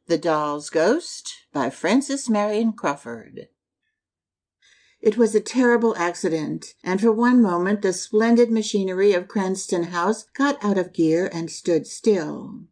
The Doll's Ghost by Frances Marion Crawford. It was a terrible accident, and for one moment the splendid machinery of Cranston House got out of gear and stood still.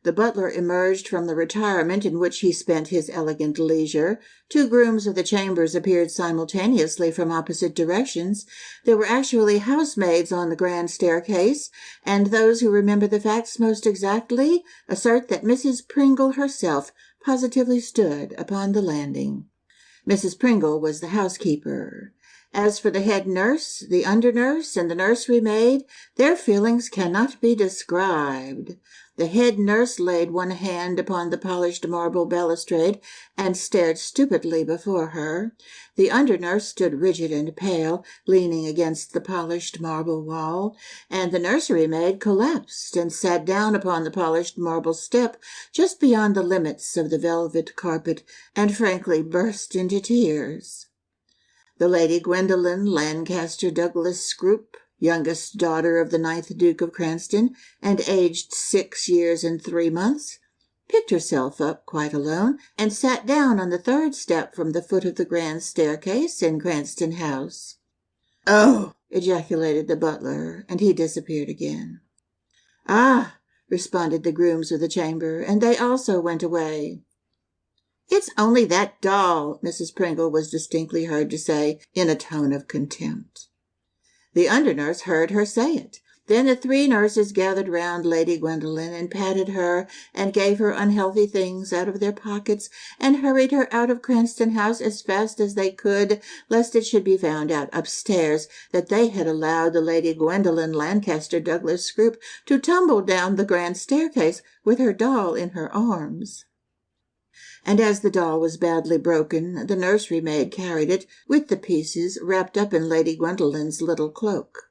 The butler emerged from the retirement in which he spent his elegant leisure. Two grooms of the chambers appeared simultaneously from opposite directions. There were actually housemaids on the grand staircase, and those who remember the facts most exactly assert that Mrs. Pringle herself positively stood upon the landing. Mrs. Pringle was the housekeeper. As for the head nurse, the under-nurse, and the nursery maid, their feelings cannot be described. The head nurse laid one hand upon the polished marble balustrade and stared stupidly before her. The under-nurse stood rigid and pale, leaning against the polished marble wall, and the nursery maid collapsed and sat down upon the polished marble step just beyond the limits of the velvet carpet, and frankly burst into tears. The Lady Gwendolen Lancaster Douglas Scroop, youngest daughter of the 9th Duke of Cranston, and aged 6 years and 3 months, picked herself up quite alone, and sat down on the 3rd step from the foot of the grand staircase in Cranston House. "Oh!" ejaculated the butler, and he disappeared again. "Ah!" responded the grooms of the chamber, and they also went away. "It's only that doll," Mrs. Pringle was distinctly heard to say, in a tone of contempt. The under-nurse heard her say it. Then the 3 nurses gathered round Lady Gwendolen and patted her and gave her unhealthy things out of their pockets and hurried her out of Cranston House as fast as they could, lest it should be found out upstairs that they had allowed the Lady Gwendolen Lancaster Douglas Scroop to tumble down the grand staircase with her doll in her arms. And as the doll was badly broken, the nursery maid carried it, with the pieces, wrapped up in Lady Gwendolen's little cloak.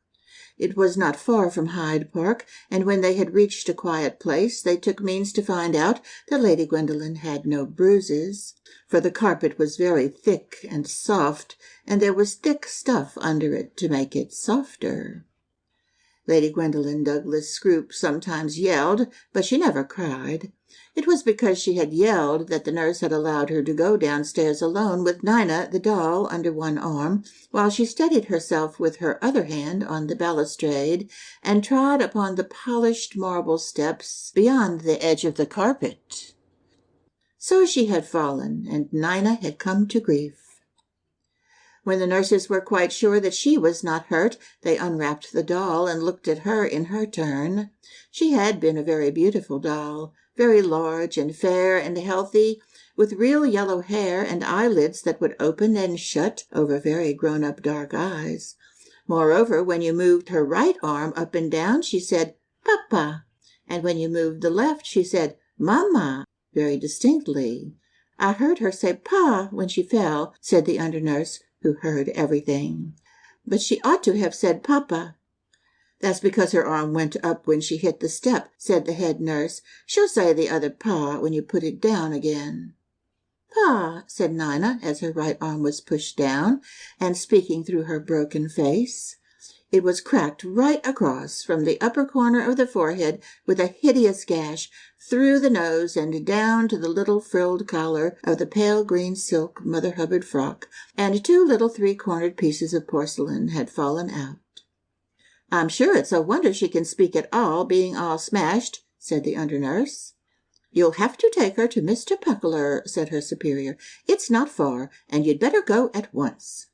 It was not far from Hyde Park, and when they had reached a quiet place, they took means to find out that Lady Gwendolen had no bruises, for the carpet was very thick and soft, and there was thick stuff under it to make it softer. Lady Gwendolen Douglas Scroop sometimes yelled, but she never cried. It was because she had yelled that the nurse had allowed her to go downstairs alone with Nina the doll under one arm, while she steadied herself with her other hand on the balustrade and trod upon the polished marble steps beyond the edge of the carpet. So she had fallen, and Nina had come to grief. When the nurses were quite sure that she was not hurt, they unwrapped the doll and looked at her in her turn. She had been a very beautiful doll, very large and fair and healthy, with real yellow hair and eyelids that would open and shut over very grown-up dark eyes. Moreover, when you moved her right arm up and down, she said, "Papa," and when you moved the left, she said, "Mama," very distinctly. "I heard her say 'Pa' when she fell," said the under-nurse, who heard everything. "But she ought to have said 'Papa.'" "That's because her arm went up when she hit the step," said the head nurse. "She'll say the other 'Pa' when you put it down again." "Pa," said Nina, as her right arm was pushed down, and speaking through her broken face. It was cracked right across from the upper corner of the forehead with a hideous gash, through the nose and down to the little frilled collar of the pale green silk Mother Hubbard frock, and 2 little 3-cornered pieces of porcelain had fallen out. "I'm sure it's a wonder she can speak at all, being all smashed," said the under-nurse. "You'll have to take her to Mr. Puckler," said her superior. "It's not far, and you'd better go at once."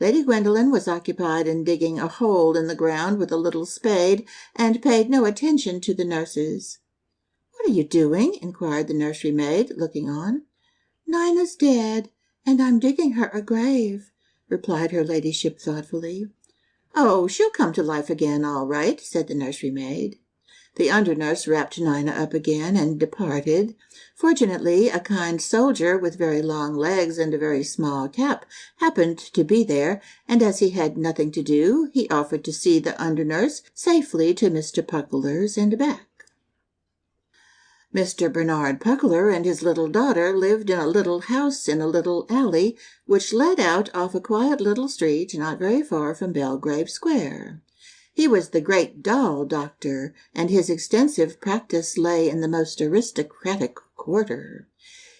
Lady Gwendolen was occupied in digging a hole in the ground with a little spade, and paid no attention to the nurses. "What are you doing?" inquired the nursery maid, looking on. "Nina's dead, and I'm digging her a grave," replied her ladyship thoughtfully. "Oh, she'll come to life again, all right," said the nursery maid. The under-nurse wrapped Nina up again and departed. Fortunately, a kind soldier with very long legs and a very small cap happened to be there, and as he had nothing to do, he offered to see the under-nurse safely to Mr. Puckler's and back. Mr. Bernard Puckler and his little daughter lived in a little house in a little alley, which led out off a quiet little street not very far from Belgrave Square. He was the great doll doctor, and his extensive practice lay in the most aristocratic quarter.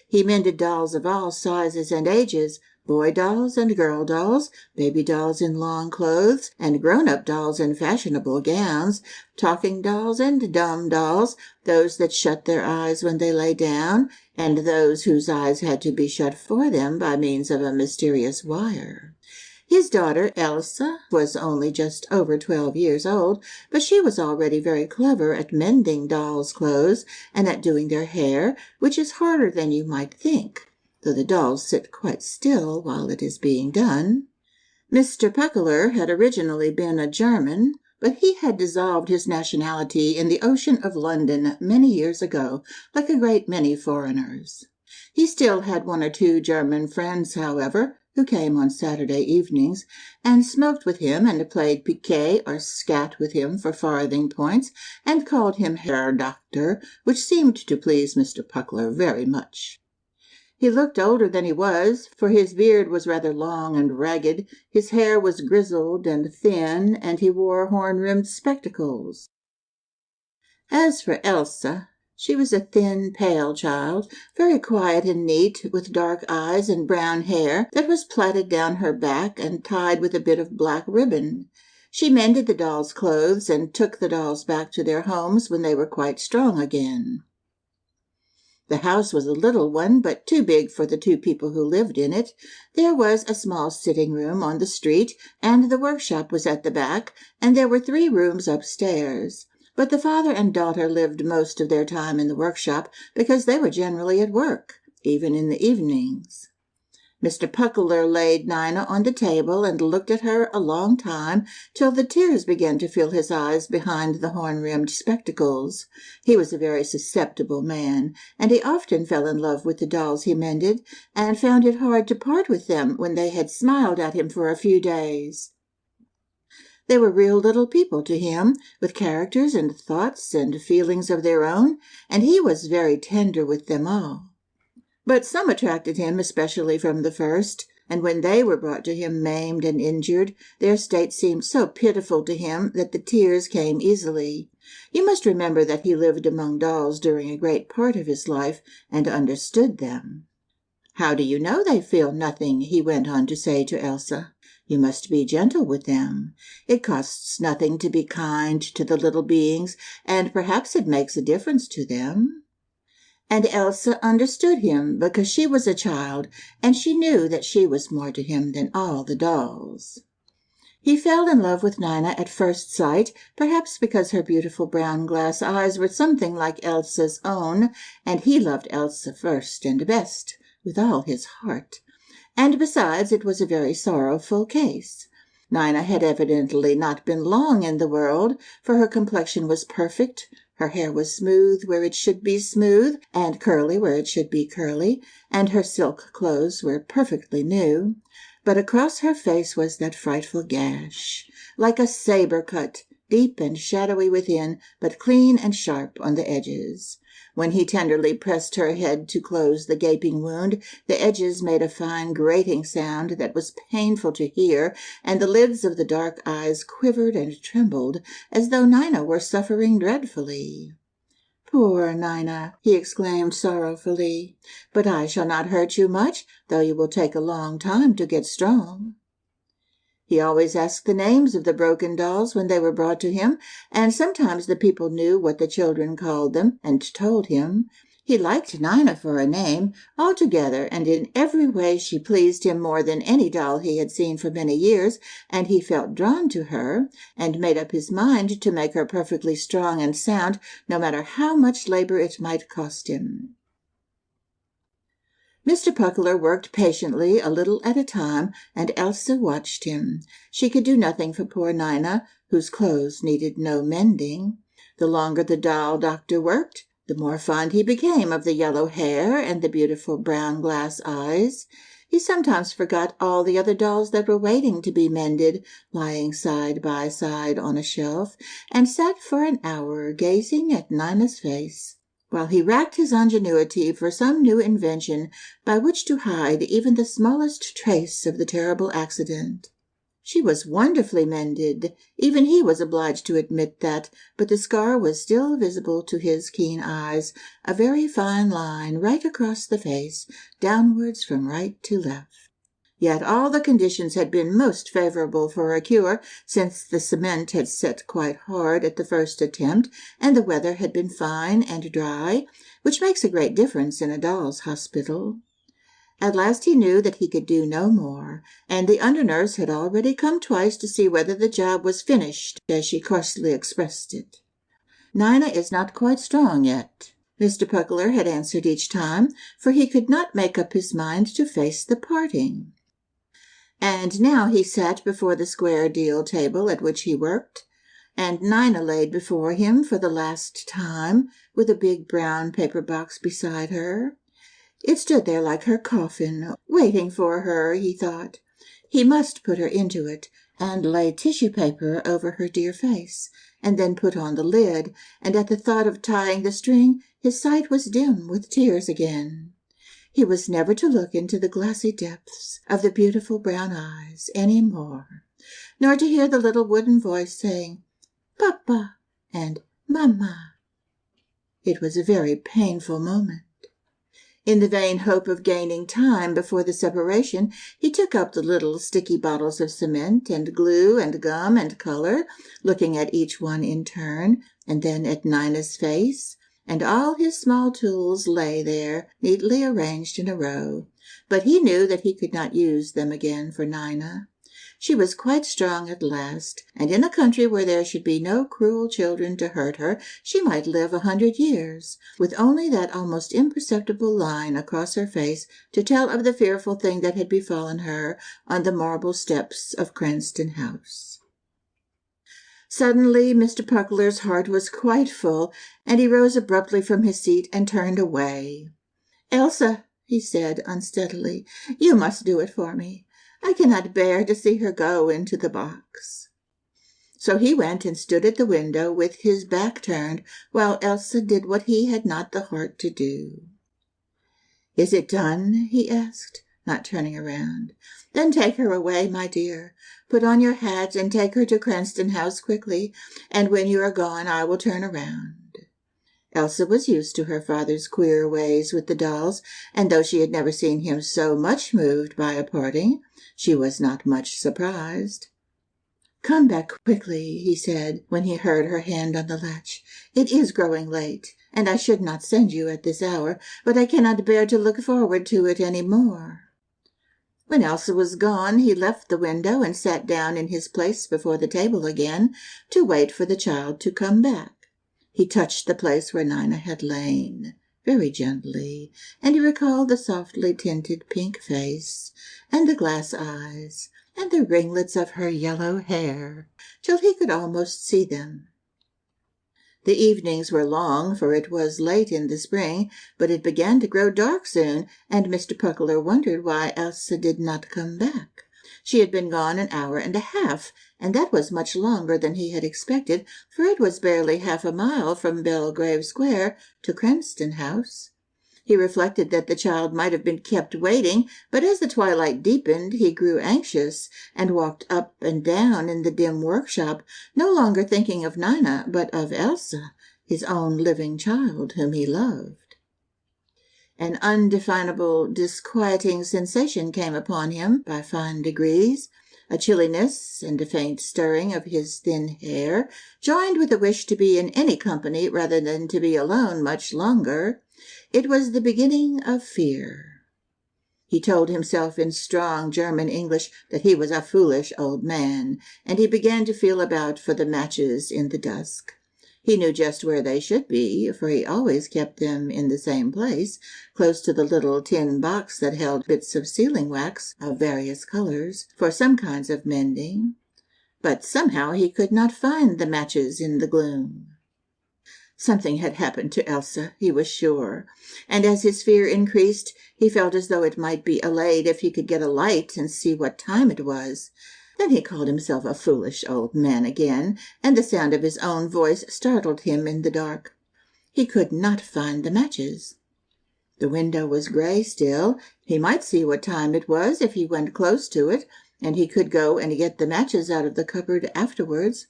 He mended dolls of all sizes and ages, boy dolls and girl dolls, baby dolls in long clothes, and grown-up dolls in fashionable gowns, talking dolls and dumb dolls, those that shut their eyes when they lay down, and those whose eyes had to be shut for them by means of a mysterious wire. His daughter, Elsa, was only just over 12 years old, but she was already very clever at mending dolls' clothes and at doing their hair, which is harder than you might think, though the dolls sit quite still while it is being done. Mr. Puckler had originally been a German, but he had dissolved his nationality in the ocean of London many years ago, like a great many foreigners. He still had one or two German friends, however, who came on Saturday evenings, and smoked with him and played piquet or scat with him for farthing points, and called him Herr Doctor, which seemed to please Mr. Puckler very much. He looked older than he was, for his beard was rather long and ragged, his hair was grizzled and thin, and he wore horn-rimmed spectacles. As for Elsa, she was a thin, pale child, very quiet and neat, with dark eyes and brown hair that was plaited down her back and tied with a bit of black ribbon. She mended the dolls' clothes and took the dolls back to their homes when they were quite strong again. The house was a little one, but too big for the two people who lived in it. There was a small sitting room on the street, and the workshop was at the back, and there were 3 rooms upstairs. But the father and daughter lived most of their time in the workshop because they were generally at work, even in the evenings. Mr. Puckler laid Nina on the table and looked at her a long time, till the tears began to fill his eyes behind the horn-rimmed spectacles. He was a very susceptible man, and he often fell in love with the dolls he mended, and found it hard to part with them when they had smiled at him for a few days. They were real little people to him, with characters and thoughts and feelings of their own, and he was very tender with them all. But some attracted him especially from the first, and when they were brought to him maimed and injured, their state seemed so pitiful to him that the tears came easily. You must remember that he lived among dolls during a great part of his life, and understood them. "How do you know they feel nothing?" he went on to say to Elsa. "You must be gentle with them. It costs nothing to be kind to the little beings, and perhaps it makes a difference to them." And Elsa understood him because she was a child, and she knew that she was more to him than all the dolls. He fell in love with Nina at first sight, perhaps because her beautiful brown glass eyes were something like Elsa's own, and he loved Elsa first and best, with all his heart. And besides, it was a very sorrowful case. Nina had evidently not been long in the world, for her complexion was perfect, her hair was smooth where it should be smooth, and curly where it should be curly, and her silk clothes were perfectly new. But across her face was that frightful gash, like a saber cut, deep and shadowy within, but clean and sharp on the edges. When he tenderly pressed her head to close the gaping wound, the edges made a fine grating sound that was painful to hear, and the lids of the dark eyes quivered and trembled, as though Nina were suffering dreadfully. "Poor Nina," he exclaimed sorrowfully, "but I shall not hurt you much, though you will take a long time to get strong." He always asked the names of the broken dolls when they were brought to him, and sometimes the people knew what the children called them, and told him. He liked Nina for a name, altogether, and in every way she pleased him more than any doll he had seen for many years, and he felt drawn to her, and made up his mind to make her perfectly strong and sound, no matter how much labor it might cost him. Mr. Puckler worked patiently, a little at a time, and Elsa watched him. She could do nothing for poor Nina, whose clothes needed no mending. The longer the doll doctor worked, the more fond he became of the yellow hair and the beautiful brown glass eyes. He sometimes forgot all the other dolls that were waiting to be mended, lying side by side on a shelf, and sat for an hour gazing at Nina's face, while he racked his ingenuity for some new invention by which to hide even the smallest trace of the terrible accident. She was wonderfully mended. Even he was obliged to admit that, but the scar was still visible to his keen eyes, a very fine line right across the face, downwards from right to left. Yet all the conditions had been most favorable for a cure, since the cement had set quite hard at the first attempt, and the weather had been fine and dry, which makes a great difference in a doll's hospital. At last he knew that he could do no more, and the under-nurse had already come twice to see whether the job was finished, as she crossly expressed it. "Nina is not quite strong yet," Mr. Puckler had answered each time, for he could not make up his mind to face the parting. And now he sat before the square deal table at which he worked, and Nina laid before him for the last time, with a big brown paper box beside her. It stood there like her coffin, waiting for her, he thought. He must put her into it, and lay tissue paper over her dear face, and then put on the lid, and at the thought of tying the string, his sight was dim with tears again. He was never to look into the glassy depths of the beautiful brown eyes any more, nor to hear the little wooden voice saying, "Papa" and "Mamma." It was a very painful moment. In the vain hope of gaining time before the separation, he took up the little sticky bottles of cement and glue and gum and color, looking at each one in turn, and then at Nina's face, and all his small tools lay there, neatly arranged in a row. But he knew that he could not use them again for Nina. She was quite strong at last, and in a country where there should be no cruel children to hurt her, she might live 100 years, with only that almost imperceptible line across her face to tell of the fearful thing that had befallen her on the marble steps of Cranston House. Suddenly Mr. Puckler's heart was quite full, and he rose abruptly from his seat and turned away. "Elsa," he said unsteadily, "you must do it for me. I cannot bear to see her go into the box." So he went and stood at the window with his back turned, while Elsa did what he had not the heart to do. "Is it done?" he asked, not turning around. "Then take her away, my dear. Put on your hat and take her to Cranston House quickly, and when you are gone I will turn around." Elsa was used to her father's queer ways with the dolls, and though she had never seen him so much moved by a parting, she was not much surprised. "Come back quickly," he said, when he heard her hand on the latch. "It is growing late, and I should not send you at this hour, but I cannot bear to look forward to it any more." When Elsa was gone, he left the window and sat down in his place before the table again to wait for the child to come back. He touched the place where Nina had lain, very gently, and he recalled the softly tinted pink face, and the glass eyes, and the ringlets of her yellow hair, till he could almost see them. The evenings were long, for it was late in the spring, but it began to grow dark soon, and Mr. Puckler wondered why Elsa did not come back. She had been gone an hour and a half, and that was much longer than he had expected, for it was barely half a mile from Belgrave Square to Cranston House. He reflected that the child might have been kept waiting, but as the twilight deepened he grew anxious, and walked up and down in the dim workshop, no longer thinking of Nina, but of Elsa, his own living child whom he loved. An undefinable, disquieting sensation came upon him by fine degrees, a chilliness and a faint stirring of his thin hair, joined with a wish to be in any company rather than to be alone much longer. It was the beginning of fear. He told himself in strong German English that he was a foolish old man, and he began to feel about for the matches in the dusk. He knew just where they should be, for he always kept them in the same place, close to the little tin box that held bits of sealing wax of various colors for some kinds of mending. But somehow he could not find the matches in the gloom. Something had happened to Elsa, he was sure, and as his fear increased, he felt as though it might be allayed if he could get a light and see what time it was. Then he called himself a foolish old man again, and the sound of his own voice startled him in the dark. He could not find the matches. The window was gray still. He might see what time it was if he went close to it, and he could go and get the matches out of the cupboard afterwards.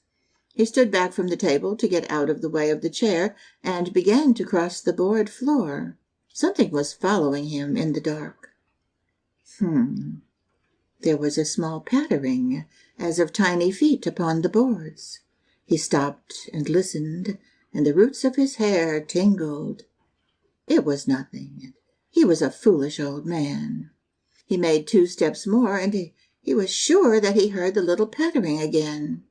He stood back from the table to get out of the way of the chair and began to cross the board floor. Something was following him in the dark. There was a small pattering, as of tiny feet upon the boards. He stopped and listened, and the roots of his hair tingled. It was nothing. He was a foolish old man. He made 2 steps more, and he was sure that he heard the little pattering again.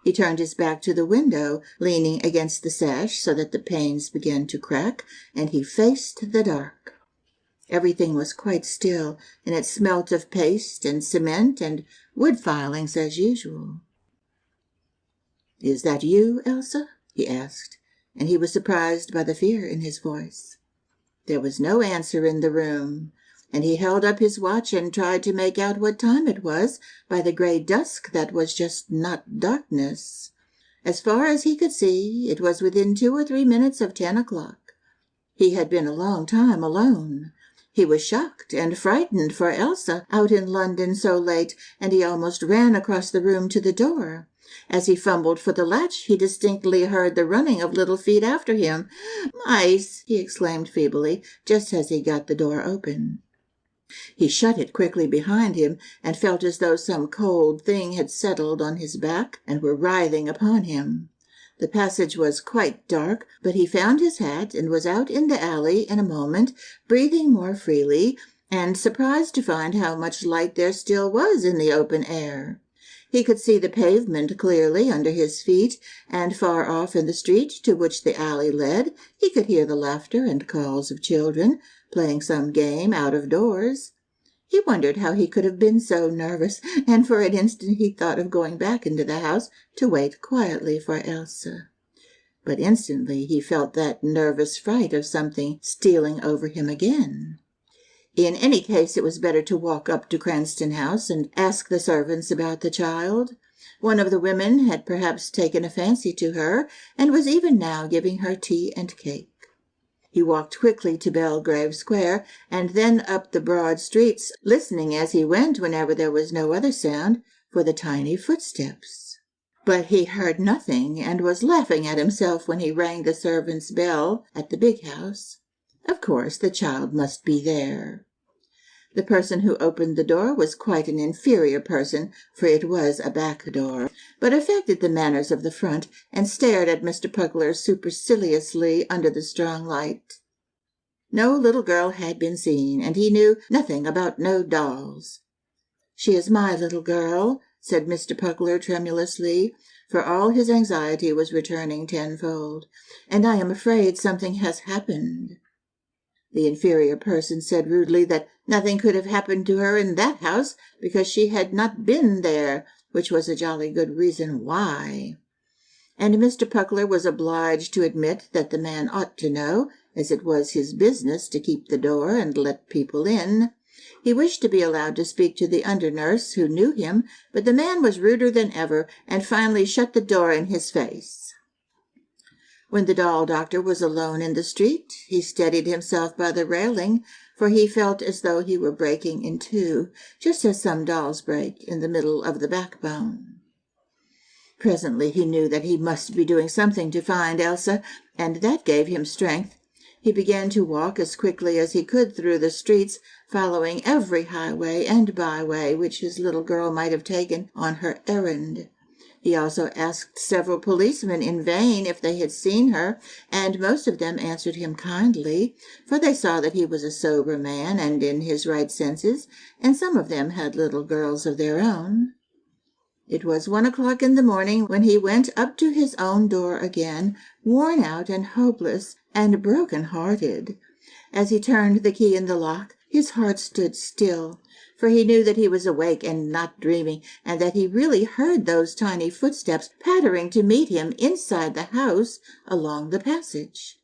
He turned his back to the window, leaning against the sash so that the panes began to crack, and he faced the dark. Everything was quite still, and it smelt of paste and cement and wood filings as usual. "Is that you, Elsa?" he asked, and he was surprised by the fear in his voice. There was no answer in the room, and he held up his watch and tried to make out what time it was by the gray dusk that was just not darkness. As far as he could see, it was within 2 or 3 minutes of 10 o'clock. He had been a long time alone. He was shocked and frightened for Elsa out in London so late, and he almost ran across the room to the door. As he fumbled for the latch, he distinctly heard the running of little feet after him. "Mice!" he exclaimed feebly, just as he got the door open. He shut it quickly behind him and felt as though some cold thing had settled on his back and were writhing upon him. The passage was quite dark, but he found his hat and was out in the alley in a moment, breathing more freely, and surprised to find how much light there still was in the open air. He could see the pavement clearly under his feet, and far off in the street to which the alley led, he could hear the laughter and calls of children, playing some game out of doors. He wondered how he could have been so nervous, and for an instant he thought of going back into the house to wait quietly for Elsa. But instantly he felt that nervous fright of something stealing over him again. In any case, it was better to walk up to Cranston House and ask the servants about the child. One of the women had perhaps taken a fancy to her, and was even now giving her tea and cake. He walked quickly to Belgrave Square, and then up the broad streets, listening as he went whenever there was no other sound, for the tiny footsteps. But he heard nothing, and was laughing at himself when he rang the servants' bell at the big house. Of course, the child must be there. The person who opened the door was quite an inferior person, for it was a back door, but affected the manners of the front, and stared at Mr. Pugler superciliously under the strong light. No little girl had been seen, and he knew nothing about no dolls. "She is my little girl," said Mr. Pugler tremulously, for all his anxiety was returning tenfold, "and I am afraid something has happened." The inferior person said rudely that nothing could have happened to her in that house, because she had not been there, which was a jolly good reason why. And Mr. Pugler was obliged to admit that the man ought to know, as it was his business to keep the door and let people in. He wished to be allowed to speak to the under-nurse, who knew him, but the man was ruder than ever, and finally shut the door in his face. When the doll doctor was alone in the street, he steadied himself by the railing, for he felt as though he were breaking in two, just as some dolls break in the middle of the backbone. Presently he knew that he must be doing something to find Elsa, and that gave him strength. He began to walk as quickly as he could through the streets, following every highway and byway which his little girl might have taken on her errand. He also asked several policemen in vain if they had seen her, and most of them answered him kindly, for they saw that he was a sober man and in his right senses, and some of them had little girls of their own. It was 1 o'clock in the morning when he went up to his own door again, worn out and hopeless and broken-hearted. As he turned the key in the lock, his heart stood still, for he knew that he was awake and not dreaming, and that he really heard those tiny footsteps pattering to meet him inside the house along the passage.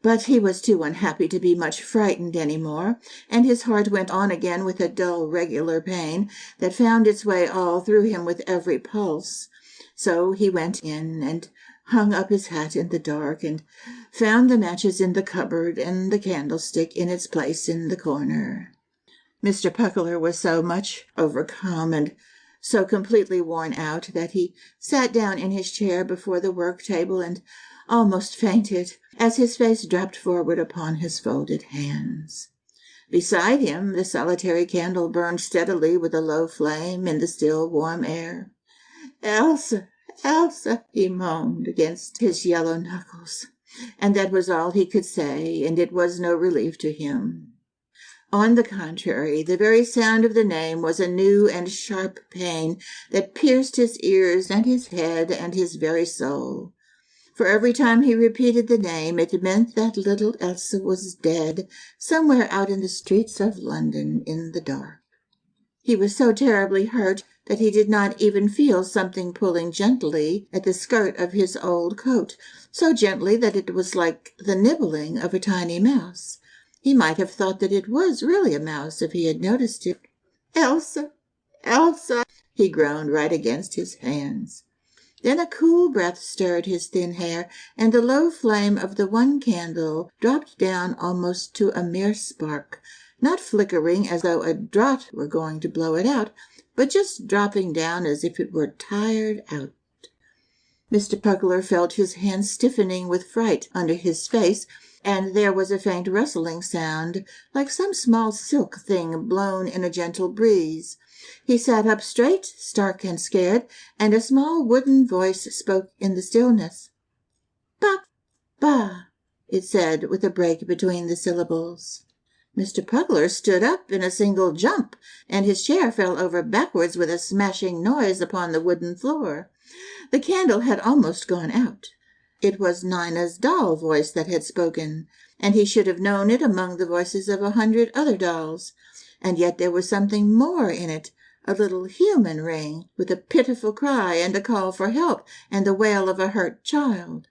But he was too unhappy to be much frightened any more, and his heart went on again with a dull, regular pain that found its way all through him with every pulse. So he went in and hung up his hat in the dark, and found the matches in the cupboard and the candlestick in its place in the corner. Mr. Puckler was so much overcome and so completely worn out that he sat down in his chair before the work table and almost fainted as his face dropped forward upon his folded hands. Beside him, the solitary candle burned steadily with a low flame in the still warm air. "Elsa, Elsa," he moaned against his yellow knuckles, and that was all he could say, and it was no relief to him. On the contrary, the very sound of the name was a new and sharp pain that pierced his ears and his head and his very soul. For every time he repeated the name, it meant that little Elsa was dead, somewhere out in the streets of London in the dark. He was so terribly hurt that he did not even feel something pulling gently at the skirt of his old coat, so gently that it was like the nibbling of a tiny mouse. He might have thought that it was really a mouse if he had noticed it. "Elsa, Elsa," he groaned right against his hands. Then a cool breath stirred his thin hair, and the low flame of the one candle dropped down almost to a mere spark, not flickering as though a draught were going to blow it out, but just dropping down as if it were tired out. Mr. Puckler felt his hands stiffening with fright under his face, and there was a faint rustling sound, like some small silk thing blown in a gentle breeze. He sat up straight, stark and scared, and a small wooden voice spoke in the stillness. "Ba, it said, with a break between the syllables. Mr. Puckler stood up in a single jump, and his chair fell over backwards with a smashing noise upon the wooden floor. The candle had almost gone out. It was Nina's doll voice that had spoken, and he should have known it among the voices of 100 other dolls. And yet there was something more in it, a little human ring, with a pitiful cry and a call for help and the wail of a hurt child.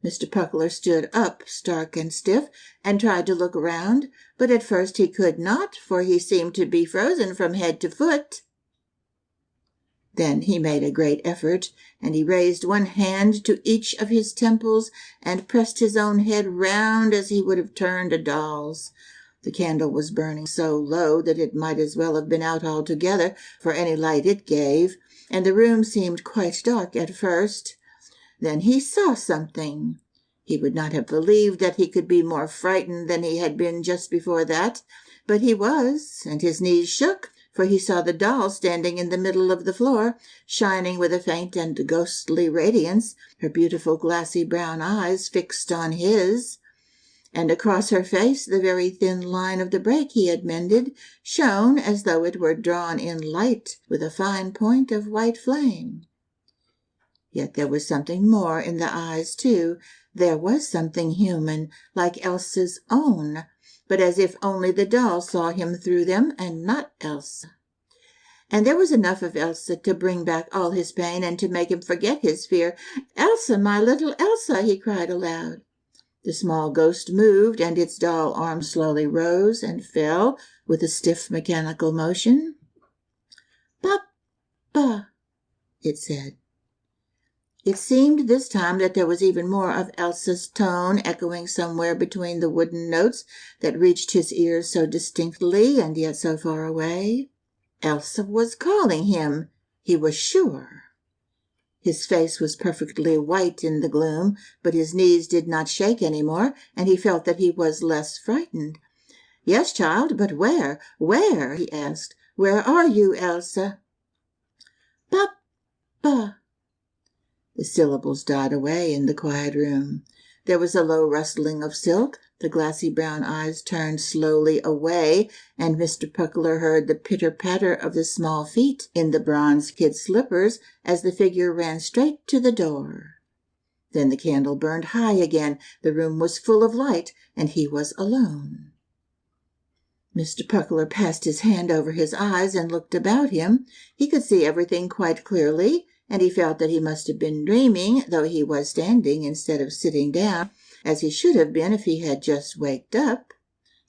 Mr. Puckler stood up, stark and stiff, and tried to look round, but at first he could not, for he seemed to be frozen from head to foot. Then he made a great effort, and he raised one hand to each of his temples and pressed his own head round as he would have turned a doll's. The candle was burning so low that it might as well have been out altogether for any light it gave, and the room seemed quite dark at first. Then he saw something. He would not have believed that he could be more frightened than he had been just before that, but he was, and his knees shook, for he saw the doll standing in the middle of the floor, shining with a faint and ghostly radiance, her beautiful glassy brown eyes fixed on his. And across her face the very thin line of the break he had mended shone as though it were drawn in light with a fine point of white flame. Yet there was something more in the eyes, too. There was something human, like Elsa's own, but as if only the doll saw him through them, and not Elsa. And there was enough of Elsa to bring back all his pain and to make him forget his fear. "Elsa, my little Elsa!" he cried aloud. The small ghost moved, and its doll arm slowly rose and fell with a stiff mechanical motion. "Papa," it said. It seemed this time that there was even more of Elsa's tone echoing somewhere between the wooden notes that reached his ears so distinctly and yet so far away. Elsa was calling him, he was sure. His face was perfectly white in the gloom, but his knees did not shake any more, and he felt that he was less frightened. "Yes, child, but where? Where?" he asked. "Where are you, Elsa?" "Papa." The syllables died away in the quiet room. There was a low rustling of silk, the glassy brown eyes turned slowly away, and Mr. Puckler heard the pitter-patter of the small feet in the bronze kid slippers as the figure ran straight to the door. Then the candle burned high again, the room was full of light, and he was alone. Mr. Puckler passed his hand over his eyes and looked about him. He could see everything quite clearly, and he felt that he must have been dreaming, though he was standing instead of sitting down, as he should have been if he had just waked up.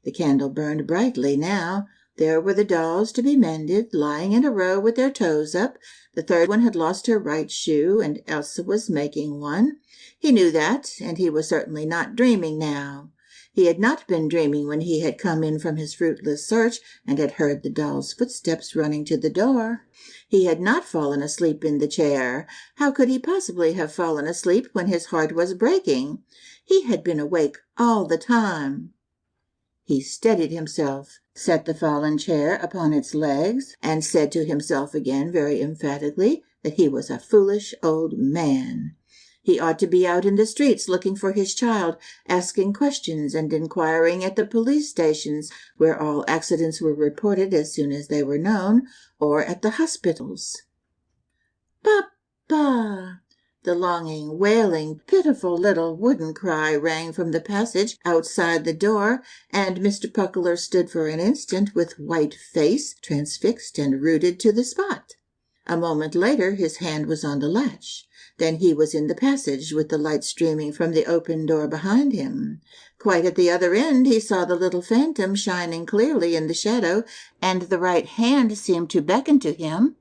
The candle burned brightly now. There were the dolls to be mended, lying in a row with their toes up. The third one had lost her right shoe, and Elsa was making one. He knew that, and he was certainly not dreaming now. He had not been dreaming when he had come in from his fruitless search and had heard the doll's footsteps running to the door. He had not fallen asleep in the chair. How could he possibly have fallen asleep when his heart was breaking? He had been awake all the time. He steadied himself, set the fallen chair upon its legs, and said to himself again very emphatically that he was a foolish old man. He ought to be out in the streets looking for his child, asking questions and inquiring at the police stations, where all accidents were reported as soon as they were known, or at the hospitals. "Papa!" The longing, wailing, pitiful little wooden cry rang from the passage outside the door, and Mr. Puckler stood for an instant with white face, transfixed and rooted to the spot. A moment later his hand was on the latch. Then he was in the passage, with the light streaming from the open door behind him. Quite at the other end he saw the little phantom shining clearly in the shadow, and the right hand seemed to beckon to him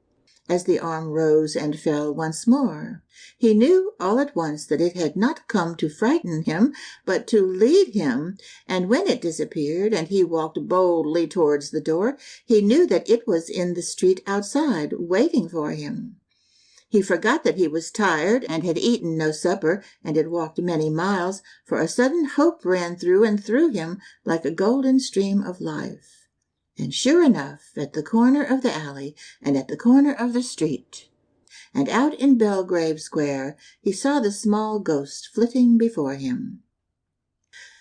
as the arm rose and fell once more. He knew all at once that it had not come to frighten him, but to lead him, and when it disappeared and he walked boldly towards the door, he knew that it was in the street outside, waiting for him. He forgot that he was tired and had eaten no supper and had walked many miles, for a sudden hope ran through and through him like a golden stream of life. And sure enough, at the corner of the alley and at the corner of the street, and out in Belgrave Square, he saw the small ghost flitting before him.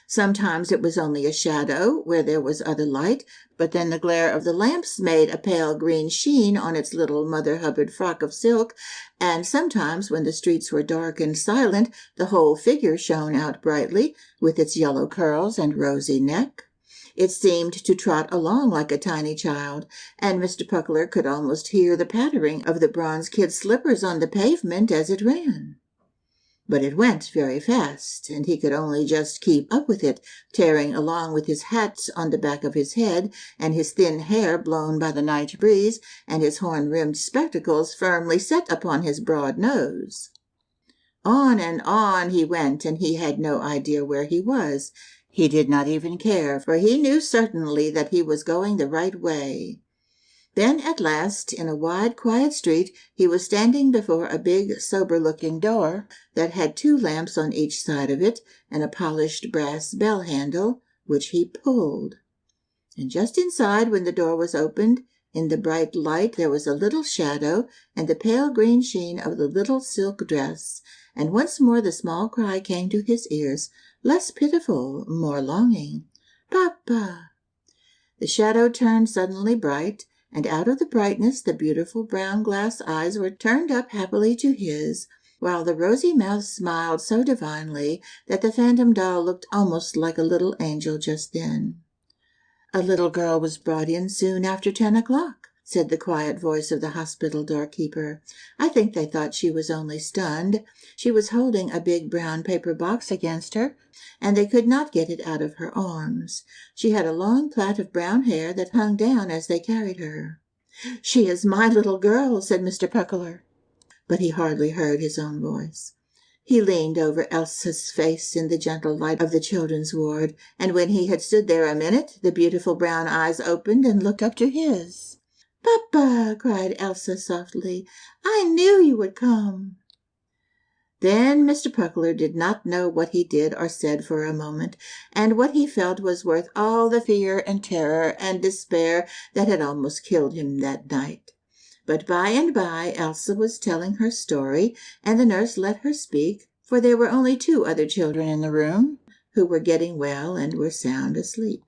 Sometimes it was only a shadow where there was other light, but then the glare of the lamps made a pale green sheen on its little Mother Hubbard frock of silk, and sometimes when the streets were dark and silent, the whole figure shone out brightly, with its yellow curls and rosy neck. It seemed to trot along like a tiny child, and Mr. Puckler could almost hear the pattering of the bronze kid slippers on the pavement as it ran. But it went very fast, and he could only just keep up with it, tearing along with his hat on the back of his head, and his thin hair blown by the night breeze, and his horn-rimmed spectacles firmly set upon his broad nose. On and on he went, and he had no idea where he was. He did not even care, for he knew certainly that he was going the right way. Then at last, in a wide, quiet street, he was standing before a big, sober-looking door that had 2 lamps on each side of it and a polished brass bell handle, which he pulled. And just inside, when the door was opened, in the bright light there was a little shadow and the pale green sheen of the little silk dress, and once more the small cry came to his ears, less pitiful, more longing. "Papa!" The shadow turned suddenly bright, and out of the brightness the beautiful brown glass eyes were turned up happily to his, while the rosy mouth smiled so divinely that the phantom doll looked almost like a little angel just then. "A little girl was brought in soon after 10 o'clock," said the quiet voice of the hospital doorkeeper. "I think they thought she was only stunned. She was holding a big brown paper box against her, and they could not get it out of her arms. She had a long plait of brown hair that hung down as they carried her." "She is my little girl," said Mr. Puckler. But he hardly heard his own voice. He leaned over Elsa's face in the gentle light of the children's ward, and when he had stood there a minute, the beautiful brown eyes opened and looked up to his. "Papa!" cried Elsa softly. "I knew you would come." Then Mr. Puckler did not know what he did or said for a moment, and what he felt was worth all the fear and terror and despair that had almost killed him that night. But by and by Elsa was telling her story, and the nurse let her speak, for there were only 2 other children in the room, who were getting well and were sound asleep.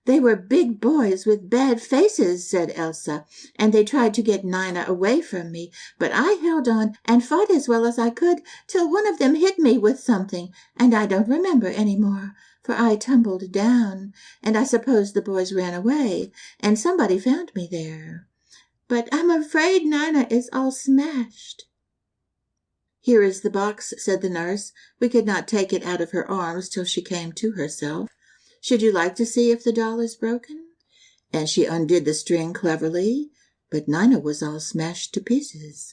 "They were big boys with bad faces," said Elsa, "and they tried to get Nina away from me, but I held on and fought as well as I could till one of them hit me with something, and I don't remember any more, for I tumbled down, and I suppose the boys ran away, and somebody found me there. But I'm afraid Nina is all smashed." "Here is the box," said the nurse. "We could not take it out of her arms till she came to herself. Should you like to see if the doll is broken?" And she undid the string cleverly, but Nina was all smashed to pieces.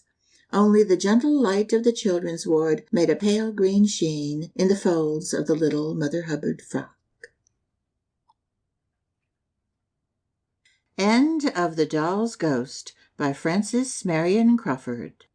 Only the gentle light of the children's ward made a pale green sheen in the folds of the little Mother Hubbard frock. End of The Doll's Ghost by Frances Marion Crawford.